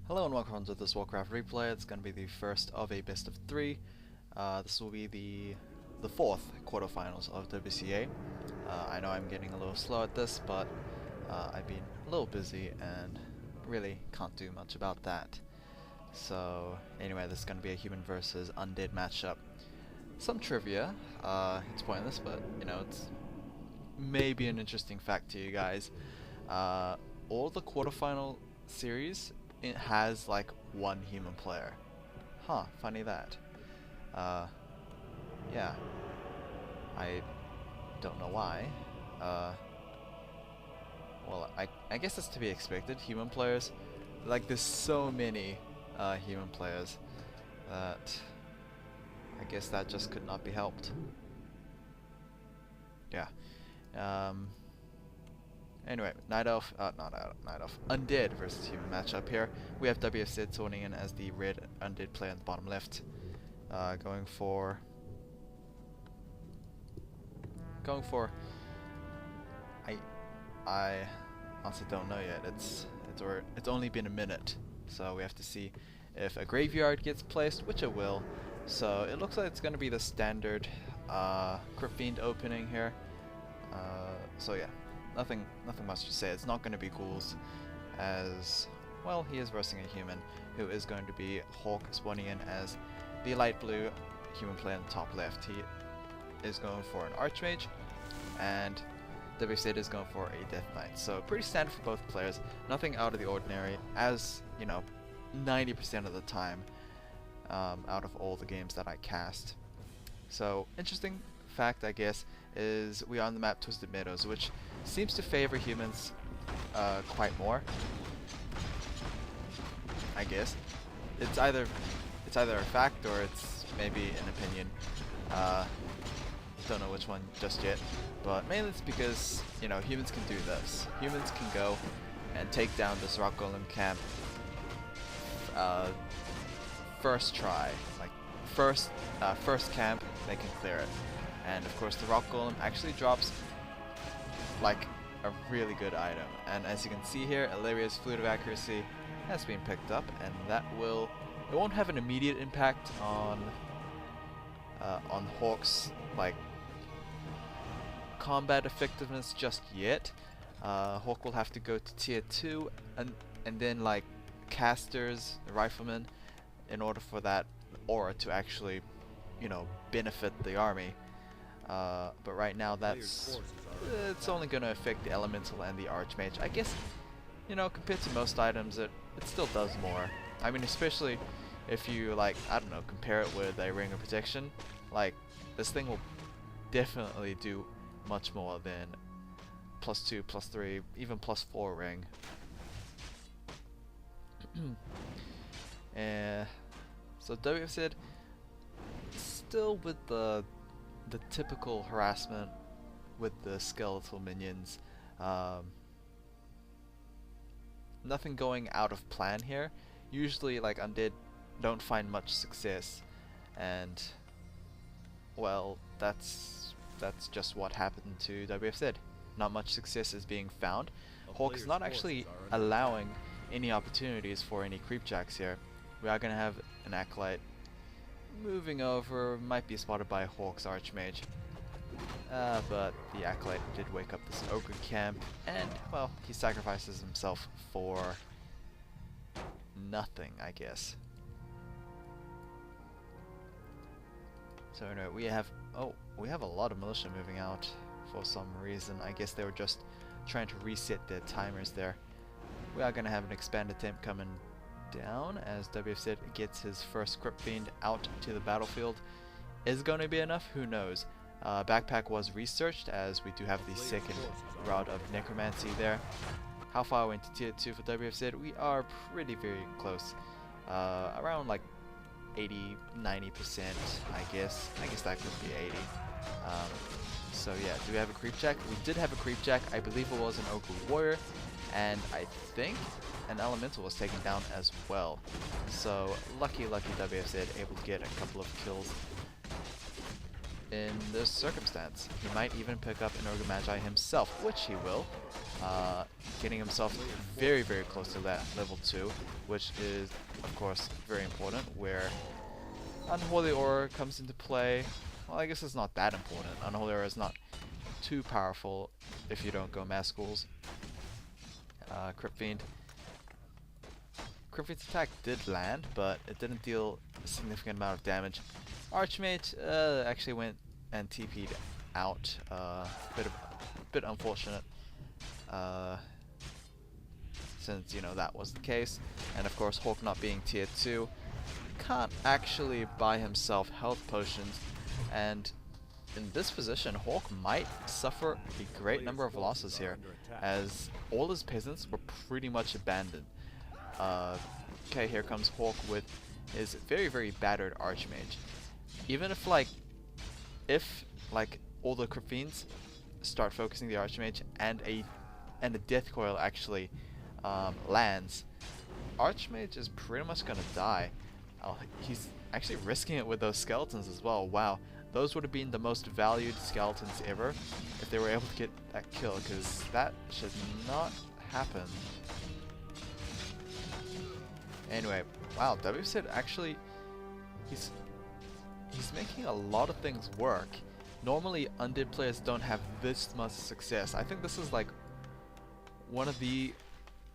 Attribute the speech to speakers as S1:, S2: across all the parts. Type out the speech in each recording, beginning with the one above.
S1: Hello and welcome to this Warcraft replay. It's going to be the first of a best of three. This will be the fourth quarterfinals of WCA. I know I'm getting a little slow at this, but I've been a little busy and really can't do much about that. So anyway, this is going to be a human versus undead matchup. Some trivia. It's pointless, but you know, it's maybe an interesting fact to you guys. All the quarterfinal series, it has like one human player. Huh, funny that. Yeah. I don't know why. Well, I guess it's to be expected. Human players, like there's so many human players that I guess that just could not be helped. Yeah. Anyway, Night Elf, not Night Elf, Undead versus Human matchup here. We have WFZ zoning in as the red Undead player in the bottom left. Going for, I honestly don't know yet. It's only been a minute, so we have to see if a graveyard gets placed, which it will. So it looks like it's going to be the standard Crypt Fiend opening here. So yeah. Nothing much to say. It's not going to be ghouls, as well. He is versing a human, who is going to be Hawk spawning in as the light blue human player in the top left. He is going for an Archmage, and WFZ is going for a Death Knight. So pretty standard for both players. Nothing out of the ordinary, as you know, 90% of the time out of all the games that I cast. So interesting fact, I guess, is we are on the map Twisted Meadows, which seems to favor humans quite more. I guess it's either a fact or it's maybe an opinion. Don't know which one just yet, but mainly it's because you know humans can do this. Humans can go and take down this rock golem camp first try, like first camp they can clear it. And of course the rock golem actually drops like a really good item, and as you can see here, Illyria's Flute of Accuracy has been picked up, and that it won't have an immediate impact on Hawk's like combat effectiveness just yet. Hawk will have to go to tier 2 and then like casters, riflemen, in order for that aura to actually, you know, benefit the army. But right now it's only going to affect the elemental and the archmage. I guess, you know, compared to most items, it still does more. I mean, especially if you like, I don't know, compare it with a ring of protection. Like this thing will definitely do much more than +2, +3, even +4 ring. So WFZ still with the typical harassment with the skeletal minions. Nothing going out of plan here. Usually like undead don't find much success, and well, that's just what happened to WFZ. Not much success is being found. Hawk is not actually allowing any opportunities for any creepjacks here. We are going to have an Acolyte moving over, might be spotted by Hawk's Archmage. But the Acolyte did wake up this Ogre camp, and, well, he sacrifices himself for nothing, I guess. So anyway, we have a lot of militia moving out for some reason. I guess they were just trying to reset their timers there. We are going to have an expand attempt coming down as WFZ gets his first Crypt Fiend out to the battlefield. Is going to be enough? Who knows? Backpack was researched, as we do have the second route of Necromancy there. How far into tier 2 for WFZ? We are pretty very close. Around like 80-90%, I guess. I guess that could be 80. So yeah, do we have a Creepjack? We did have a Creepjack. I believe it was an Ogre Warrior, and I think an Elemental was taken down as well. So lucky WFZ able to get a couple of kills in this circumstance. He might even pick up an Ogre Magi himself, which he will, getting himself very, very close to that level 2, which is, of course, very important, where Unholy Aura comes into play. Well, I guess it's not that important. Unholy Aura is not too powerful if you don't go Mass Ghouls. Crypt Fiend. Crypt Fiend's attack did land, but it didn't deal a significant amount of damage. Archmage actually went and TP'd out. Bit unfortunate, since that was the case. And of course, Hawk not being tier 2, can't actually buy himself health potions, and in this position, Hawk might suffer a great number of losses here, as all his peasants were pretty much abandoned. Okay, here comes Hawk with his very, very battered Archmage. Even if all the Crypt Fiends start focusing the Archmage and a Death Coil actually lands, Archmage is pretty much gonna die. He's actually risking it with those skeletons as well. Wow, those would have been the most valued skeletons ever if they were able to get that kill, because that should not happen. Anyway, wow, WFZ actually, he's making a lot of things work. Normally, Undead players don't have this much success. I think this is like one of the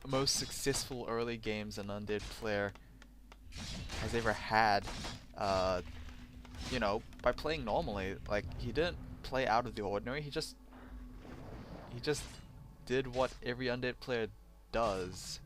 S1: most successful early games an Undead player has ever had. By playing normally. Like, he didn't play out of the ordinary. He just did what every Undead player does.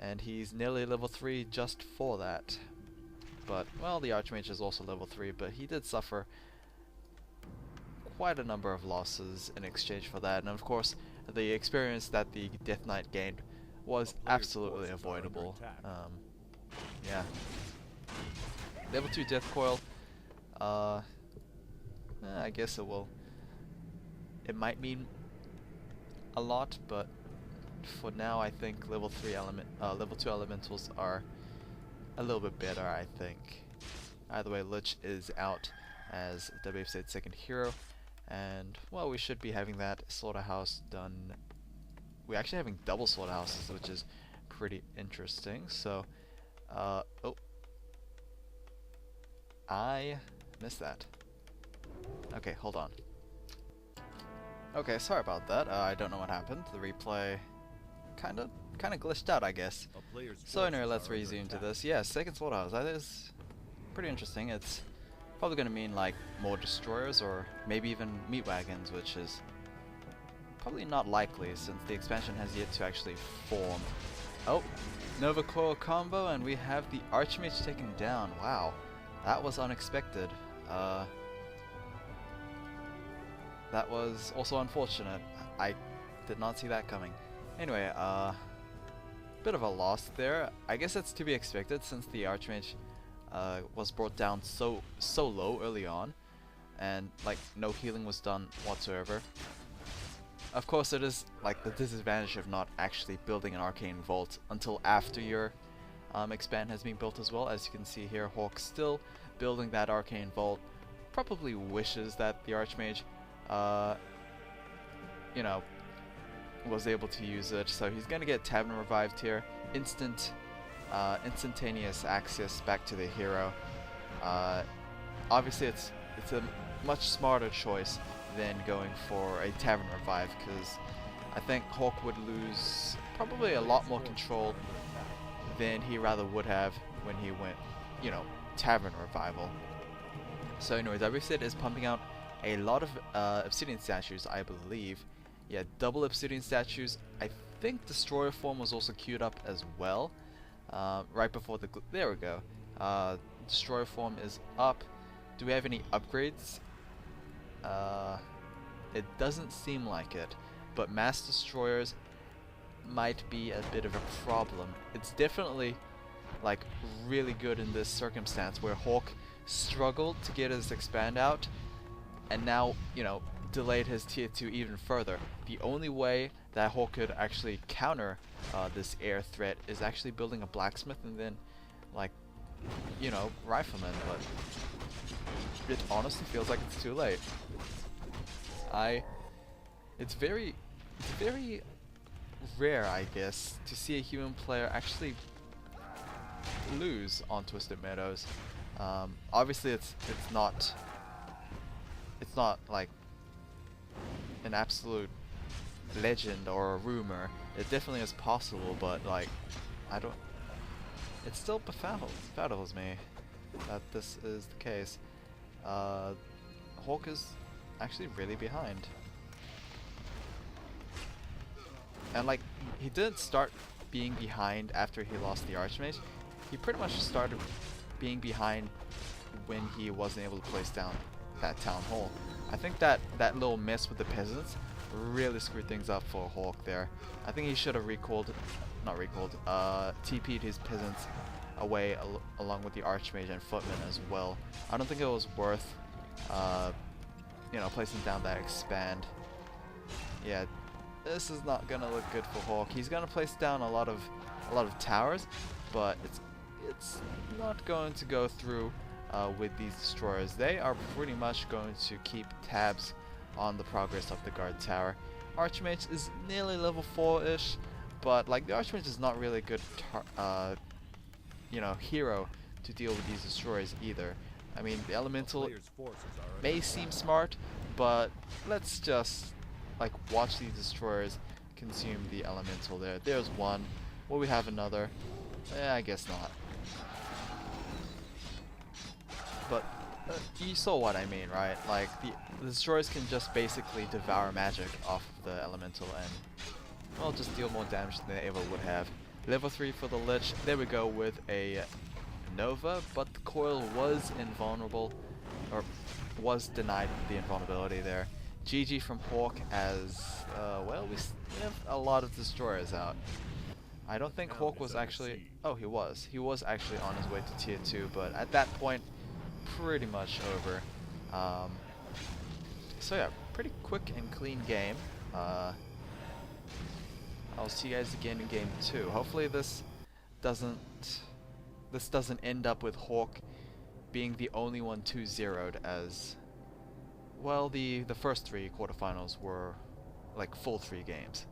S1: And he's nearly level 3 just for that. But, well, the Archmage is also level 3, but he did suffer quite a number of losses in exchange for that. And of course, the experience that the Death Knight gained was absolutely avoidable. Yeah. Level 2 Death Coil, I guess it might mean a lot, but for now I think level 2 elementals are a little bit better, I think. Either way, Lich is out as WFZ's second hero, and well, we should be having that slaughterhouse done. We're actually having double slaughterhouses, which is pretty interesting. So, oh, I missed that. Okay, hold on. Okay, sorry about that. I don't know what happened. The replay kind of glitched out, I guess. So anyway, let's resume to this. Yeah, second slaughterhouse. That is pretty interesting. It's probably going to mean like more destroyers or maybe even meat wagons, which is probably not likely since the expansion has yet to actually form. Oh, Nova Coil combo, and we have the Archmage taken down. Wow, that was unexpected. That was also unfortunate. I did not see that coming. Anyway, bit of a loss there. I guess that's to be expected since the Archmage was brought down so low early on, and like no healing was done whatsoever. Of course, it is like the disadvantage of not actually building an Arcane Vault until after your expand has been built as well. As you can see here, Hawk still building that Arcane Vault. Probably wishes that the Archmage, was able to use it. So he's gonna get Tavern revived here. Instantaneous access back to the hero. Obviously, it's a much smarter choice than going for a Tavern revive, because I think Hawk would lose probably a lot more control than he rather would have when he went, Tavern revival. So anyway, WFZ is pumping out a lot of Obsidian statues, I believe. Yeah, double Obsidian statues. I think Destroyer form was also queued up as well. Right before the... there we go. Destroyer form is up. Do we have any upgrades? It doesn't seem like it, but mass destroyers might be a bit of a problem. It's definitely like really good in this circumstance where Hawk struggled to get his expand out, and now delayed his tier 2 even further. The only way that Hawk could actually counter this air threat is actually building a blacksmith and then like you know, riflemen, but it honestly feels like it's too late. It's very rare, I guess, to see a human player actually lose on Twisted Meadows. Obviously, it's not like an absolute legend or a rumor. It definitely is possible, but like, I don't. It still befuddles me that this is the case. Hawk is actually really behind. And like, he didn't start being behind after he lost the Archmage. He pretty much started being behind when he wasn't able to place down that Town Hall. I think that little miss with the peasants really screwed things up for Hawk there. I think he should have TP'd his peasants away along with the Archmage and Footman as well. I don't think it was worth, you know, placing down that expand. Yeah, this is not gonna look good for Hawk. He's gonna place down a lot of towers, but it's not going to go through with these destroyers. They are pretty much going to keep tabs on the progress of the guard tower. Archmage is nearly level 4-ish, but like the Archmage is not really a good you know, hero to deal with these destroyers either. I mean, the elemental may seem smart, but let's just like watch these destroyers consume the elemental there. There's one. Will we have another? I guess not. But you saw what I mean, right? Like the destroyers can just basically devour magic off of the elemental and, well, just deal more damage than they ever would have. Level 3 for the Lich. There we go with a Nova, but the coil was invulnerable, or was denied the invulnerability there. GG from Hawk as, well, we have a lot of destroyers out. I don't think Hawk was actually, oh, he was actually on his way to tier 2, but at that point, pretty much over. So yeah, pretty quick and clean game. I'll see you guys again in game 2. Hopefully this doesn't end up with Hawk being the only one 2-0'd, as well the first 3 quarterfinals were like full 3 games.